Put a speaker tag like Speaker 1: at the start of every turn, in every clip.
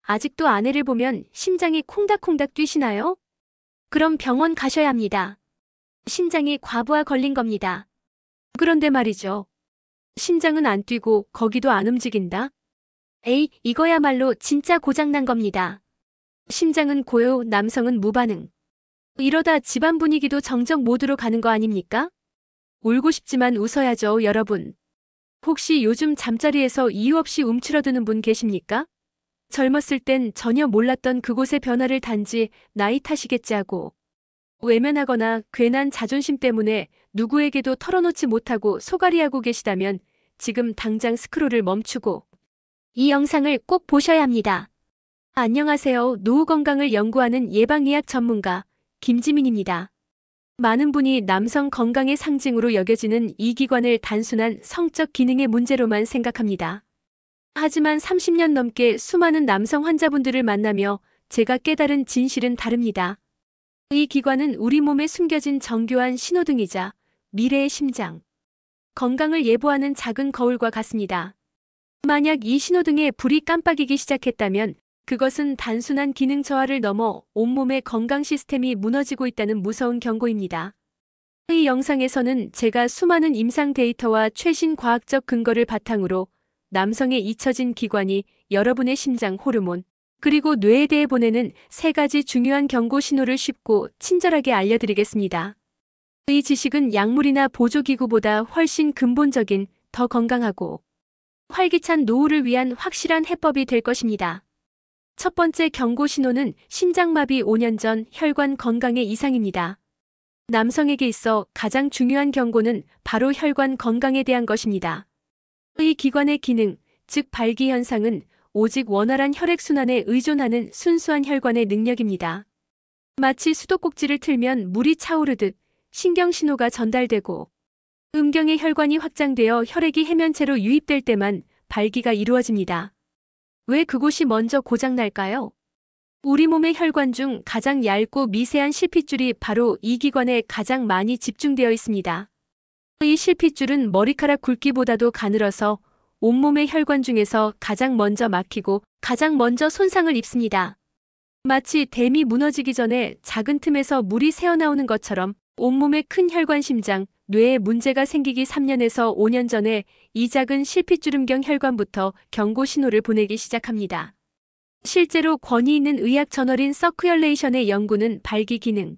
Speaker 1: 아직도 아내를 보면 심장이 콩닥콩닥 뛰시나요? 그럼 병원 가셔야 합니다. 심장이 과부하 걸린 겁니다. 그런데 말이죠. 심장은 안 뛰고 거기도 안 움직인다? 에이, 이거야말로 진짜 고장난 겁니다. 심장은 고요, 남성은 무반응. 이러다 집안 분위기도 정적 모드로 가는 거 아닙니까? 울고 싶지만 웃어야죠, 여러분. 혹시 요즘 잠자리에서 이유 없이 움츠러드는 분 계십니까? 젊었을 땐 전혀 몰랐던 그곳의 변화를 단지 나이 탓이겠지 하고 외면하거나 괜한 자존심 때문에 누구에게도 털어놓지 못하고 소갈이하고 계시다면 지금 당장 스크롤을 멈추고 이 영상을 꼭 보셔야 합니다. 안녕하세요. 노후 건강을 연구하는 예방의학 전문가 김지민입니다. 많은 분이 남성 건강의 상징으로 여겨지는 이 기관을 단순한 성적 기능의 문제로만 생각합니다. 하지만 30년 넘게 수많은 남성 환자분들을 만나며 제가 깨달은 진실은 다릅니다. 이 기관은 우리 몸에 숨겨진 정교한 신호등이자 미래의 심장, 건강을 예보하는 작은 거울과 같습니다. 만약 이 신호등에 불이 깜빡이기 시작했다면 그것은 단순한 기능 저하를 넘어 온몸의 건강 시스템이 무너지고 있다는 무서운 경고입니다. 이 영상에서는 제가 수많은 임상 데이터와 최신 과학적 근거를 바탕으로 남성의 잊혀진 기관이 여러분의 심장 호르몬, 그리고 뇌에 대해 보내는 3가지 중요한 경고 신호를 쉽고 친절하게 알려드리겠습니다. 이 지식은 약물이나 보조기구보다 훨씬 근본적인, 더 건강하고 활기찬 노후를 위한 확실한 해법이 될 것입니다. 첫 번째 경고 신호는 심장마비 5년 전 혈관 건강에 이상입니다. 남성에게 있어 가장 중요한 경고는 바로 혈관 건강에 대한 것입니다. 이 기관의 기능, 즉 발기 현상은 오직 원활한 혈액순환에 의존하는 순수한 혈관의 능력입니다. 마치 수도꼭지를 틀면 물이 차오르듯 신경신호가 전달되고 음경의 혈관이 확장되어 혈액이 해면체로 유입될 때만 발기가 이루어집니다. 왜 그곳이 먼저 고장날까요? 우리 몸의 혈관 중 가장 얇고 미세한 실핏줄이 바로 이 기관에 가장 많이 집중되어 있습니다. 이 실핏줄은 머리카락 굵기보다도 가늘어서 온몸의 혈관 중에서 가장 먼저 막히고 가장 먼저 손상을 입습니다. 마치 댐이 무너지기 전에 작은 틈에서 물이 새어나오는 것처럼 온몸의 큰 혈관 심장, 뇌에 문제가 생기기 3년에서 5년 전에 이 작은 실핏주름경 혈관부터 경고 신호를 보내기 시작합니다. 실제로 권위 있는 의학 저널인 서큘레이션의 연구는 발기 기능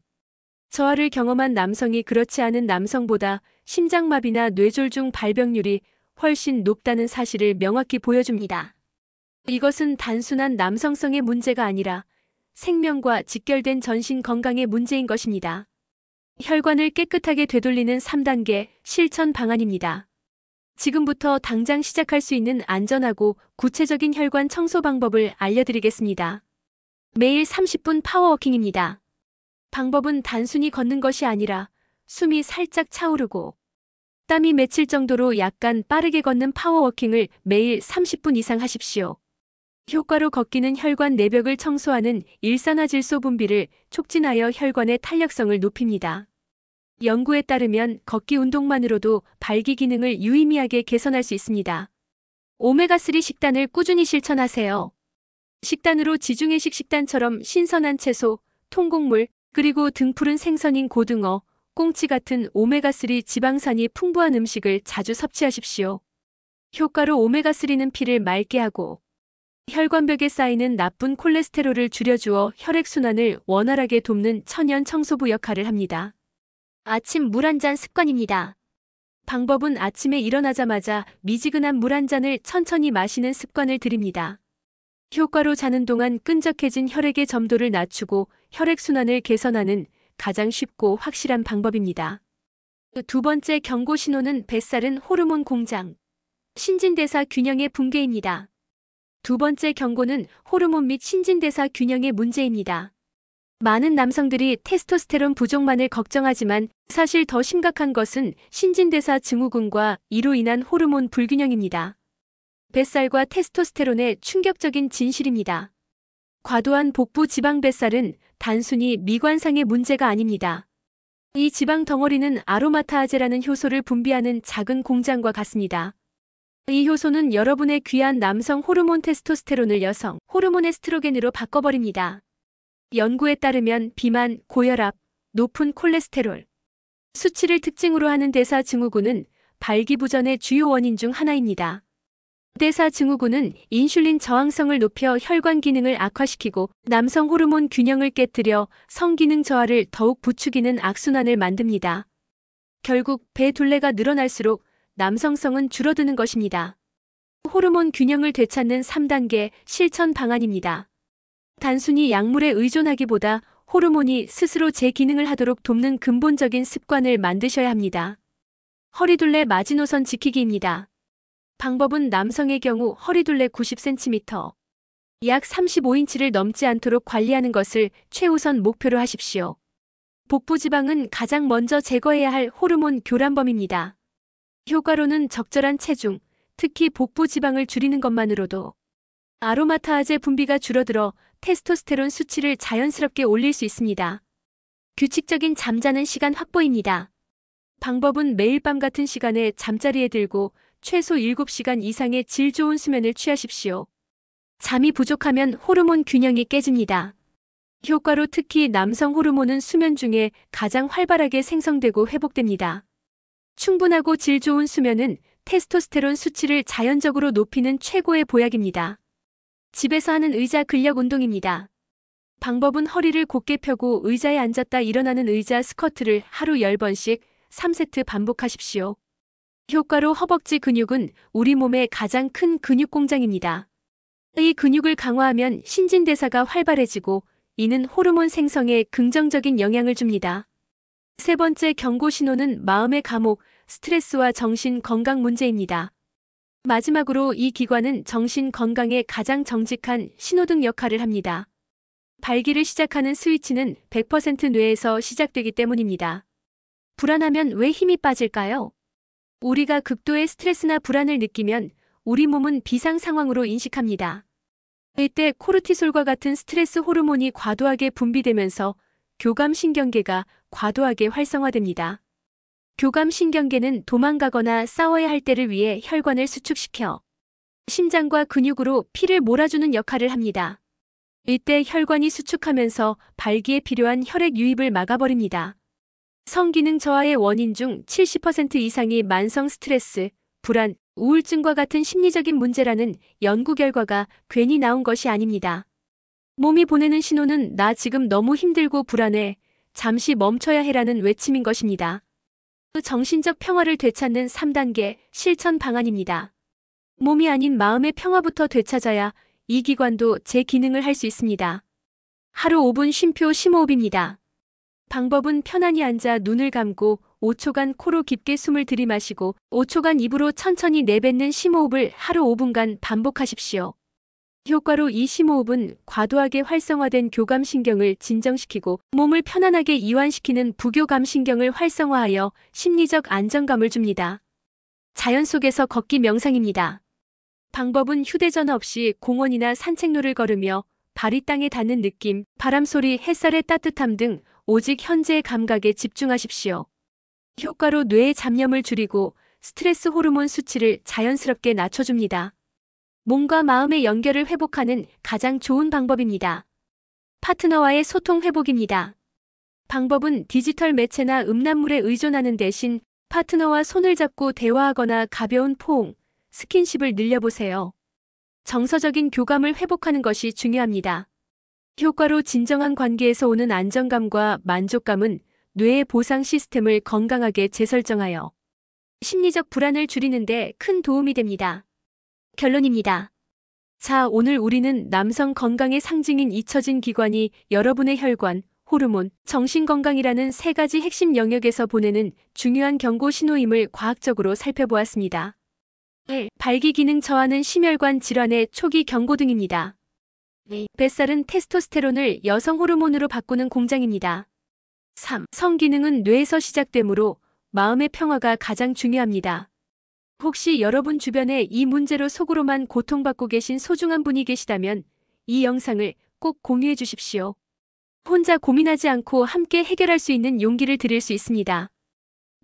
Speaker 1: 저하를 경험한 남성이 그렇지 않은 남성보다 심장마비나 뇌졸중 발병률이 훨씬 높다는 사실을 명확히 보여줍니다. 이것은 단순한 남성성의 문제가 아니라 생명과 직결된 전신 건강의 문제인 것입니다. 혈관을 깨끗하게 되돌리는 3단계 실천 방안입니다. 지금부터 당장 시작할 수 있는 안전하고 구체적인 혈관 청소 방법을 알려드리겠습니다. 매일 30분 파워워킹입니다. 방법은 단순히 걷는 것이 아니라 숨이 살짝 차오르고 땀이 맺힐 정도로 약간 빠르게 걷는 파워워킹을 매일 30분 이상 하십시오. 효과로 걷기는 혈관 내벽을 청소하는 일산화질소 분비를 촉진하여 혈관의 탄력성을 높입니다. 연구에 따르면 걷기 운동만으로도 발기 기능을 유의미하게 개선할 수 있습니다. 오메가3 식단을 꾸준히 실천하세요. 식단으로 지중해식 식단처럼 신선한 채소, 통곡물, 그리고 등푸른 생선인 고등어, 꽁치 같은 오메가3 지방산이 풍부한 음식을 자주 섭취하십시오. 효과로 오메가3는 피를 맑게 하고 혈관벽에 쌓이는 나쁜 콜레스테롤을 줄여주어 혈액순환을 원활하게 돕는 천연 청소부 역할을 합니다. 아침 물 한 잔 습관입니다. 방법은 아침에 일어나자마자 미지근한 물 한 잔을 천천히 마시는 습관을 들입니다. 효과로 자는 동안 끈적해진 혈액의 점도를 낮추고 혈액순환을 개선하는 가장 쉽고 확실한 방법입니다. 두 번째 경고 신호는 뱃살은 호르몬 공장, 신진대사 균형의 붕괴입니다. 두 번째 경고는 호르몬 및 신진대사 균형의 문제입니다. 많은 남성들이 테스토스테론 부족만을 걱정하지만 사실 더 심각한 것은 신진대사 증후군과 이로 인한 호르몬 불균형입니다. 뱃살과 테스토스테론의 충격적인 진실입니다. 과도한 복부 지방 뱃살은 단순히 미관상의 문제가 아닙니다. 이 지방 덩어리는 아로마타아제라는 효소를 분비하는 작은 공장과 같습니다. 이 효소는 여러분의 귀한 남성 호르몬 테스토스테론을 여성 호르몬 에스트로겐으로 바꿔버립니다. 연구에 따르면 비만, 고혈압, 높은 콜레스테롤, 수치를 특징으로 하는 대사증후군은 발기부전의 주요 원인 중 하나입니다. 대사증후군은 인슐린 저항성을 높여 혈관 기능을 악화시키고 남성 호르몬 균형을 깨뜨려 성기능 저하를 더욱 부추기는 악순환을 만듭니다. 결국 배 둘레가 늘어날수록 남성성은 줄어드는 것입니다. 호르몬 균형을 되찾는 3단계 실천 방안입니다. 단순히 약물에 의존하기보다 호르몬이 스스로 제 기능을 하도록 돕는 근본적인 습관을 만드셔야 합니다. 허리둘레 마지노선 지키기입니다. 방법은 남성의 경우 허리둘레 90cm, 약 35인치를 넘지 않도록 관리하는 것을 최우선 목표로 하십시오. 복부지방은 가장 먼저 제거해야 할 호르몬 교란범입니다. 효과로는 적절한 체중, 특히 복부지방을 줄이는 것만으로도 아로마타아제 분비가 줄어들어 테스토스테론 수치를 자연스럽게 올릴 수 있습니다. 규칙적인 잠자는 시간 확보입니다. 방법은 매일 밤 같은 시간에 잠자리에 들고 최소 7시간 이상의 질 좋은 수면을 취하십시오. 잠이 부족하면 호르몬 균형이 깨집니다. 효과로 특히 남성 호르몬은 수면 중에 가장 활발하게 생성되고 회복됩니다. 충분하고 질 좋은 수면은 테스토스테론 수치를 자연적으로 높이는 최고의 보약입니다. 집에서 하는 의자 근력 운동입니다. 방법은 허리를 곧게 펴고 의자에 앉았다 일어나는 의자 스쿼트를 하루 10번씩 3세트 반복하십시오. 효과로 허벅지 근육은 우리 몸의 가장 큰 근육 공장입니다. 이 근육을 강화하면 신진대사가 활발해지고 이는 호르몬 생성에 긍정적인 영향을 줍니다. 세 번째 경고 신호는 마음의 감옥, 스트레스와 정신 건강 문제입니다. 마지막으로 이 기관은 정신 건강에 가장 정직한 신호등 역할을 합니다. 발기를 시작하는 스위치는 100% 뇌에서 시작되기 때문입니다. 불안하면 왜 힘이 빠질까요? 우리가 극도의 스트레스나 불안을 느끼면 우리 몸은 비상 상황으로 인식합니다. 이때 코르티솔과 같은 스트레스 호르몬이 과도하게 분비되면서 교감신경계가 과도하게 활성화됩니다. 교감신경계는 도망가거나 싸워야 할 때를 위해 혈관을 수축시켜 심장과 근육으로 피를 몰아주는 역할을 합니다. 이때 혈관이 수축하면서 발기에 필요한 혈액 유입을 막아버립니다. 성기능 저하의 원인 중 70% 이상이 만성 스트레스, 불안, 우울증과 같은 심리적인 문제라는 연구 결과가 괜히 나온 것이 아닙니다. 몸이 보내는 신호는 나 지금 너무 힘들고 불안해, 잠시 멈춰야 해라는 외침인 것입니다. 정신적 평화를 되찾는 3단계 실천 방안입니다. 몸이 아닌 마음의 평화부터 되찾아야 이 기관도 제 기능을 할 수 있습니다. 하루 5분 쉼표 심호흡입니다. 방법은 편안히 앉아 눈을 감고 5초간 코로 깊게 숨을 들이마시고 5초간 입으로 천천히 내뱉는 심호흡을 하루 5분간 반복하십시오. 효과로 이 심호흡은 과도하게 활성화된 교감신경을 진정시키고 몸을 편안하게 이완시키는 부교감신경을 활성화하여 심리적 안정감을 줍니다. 자연 속에서 걷기 명상입니다. 방법은 휴대전화 없이 공원이나 산책로를 걸으며 발이 땅에 닿는 느낌, 바람소리, 햇살의 따뜻함 등 오직 현재의 감각에 집중하십시오. 효과로 뇌의 잡념을 줄이고 스트레스 호르몬 수치를 자연스럽게 낮춰줍니다. 몸과 마음의 연결을 회복하는 가장 좋은 방법입니다. 파트너와의 소통 회복입니다. 방법은 디지털 매체나 음란물에 의존하는 대신 파트너와 손을 잡고 대화하거나 가벼운 포옹, 스킨십을 늘려보세요. 정서적인 교감을 회복하는 것이 중요합니다. 효과로 진정한 관계에서 오는 안정감과 만족감은 뇌의 보상 시스템을 건강하게 재설정하여 심리적 불안을 줄이는데 큰 도움이 됩니다. 결론입니다. 자, 오늘 우리는 남성 건강의 상징인 잊혀진 기관이 여러분의 혈관, 호르몬, 정신건강이라는 세 가지 핵심 영역에서 보내는 중요한 경고 신호임을 과학적으로 살펴보았습니다. 1. 발기 기능 저하는 심혈관 질환의 초기 경고등입니다. 2. 뱃살은 테스토스테론을 여성 호르몬으로 바꾸는 공장입니다. 3. 성기능은 뇌에서 시작되므로 마음의 평화가 가장 중요합니다. 혹시 여러분 주변에 이 문제로 속으로만 고통받고 계신 소중한 분이 계시다면 이 영상을 꼭 공유해 주십시오. 혼자 고민하지 않고 함께 해결할 수 있는 용기를 드릴 수 있습니다.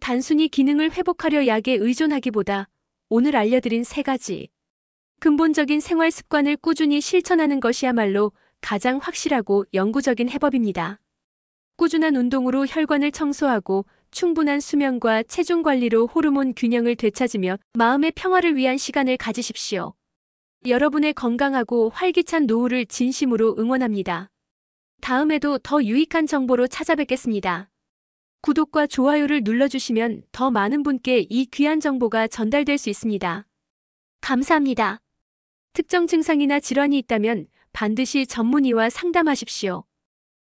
Speaker 1: 단순히 기능을 회복하려 약에 의존하기보다 오늘 알려드린 3가지 근본적인 생활 습관을 꾸준히 실천하는 것이야말로 가장 확실하고 영구적인 해법입니다. 꾸준한 운동으로 혈관을 청소하고 충분한 수면과 체중 관리로 호르몬 균형을 되찾으며 마음의 평화를 위한 시간을 가지십시오. 여러분의 건강하고 활기찬 노후를 진심으로 응원합니다. 다음에도 더 유익한 정보로 찾아뵙겠습니다. 구독과 좋아요를 눌러주시면 더 많은 분께 이 귀한 정보가 전달될 수 있습니다. 감사합니다. 특정 증상이나 질환이 있다면 반드시 전문의와 상담하십시오.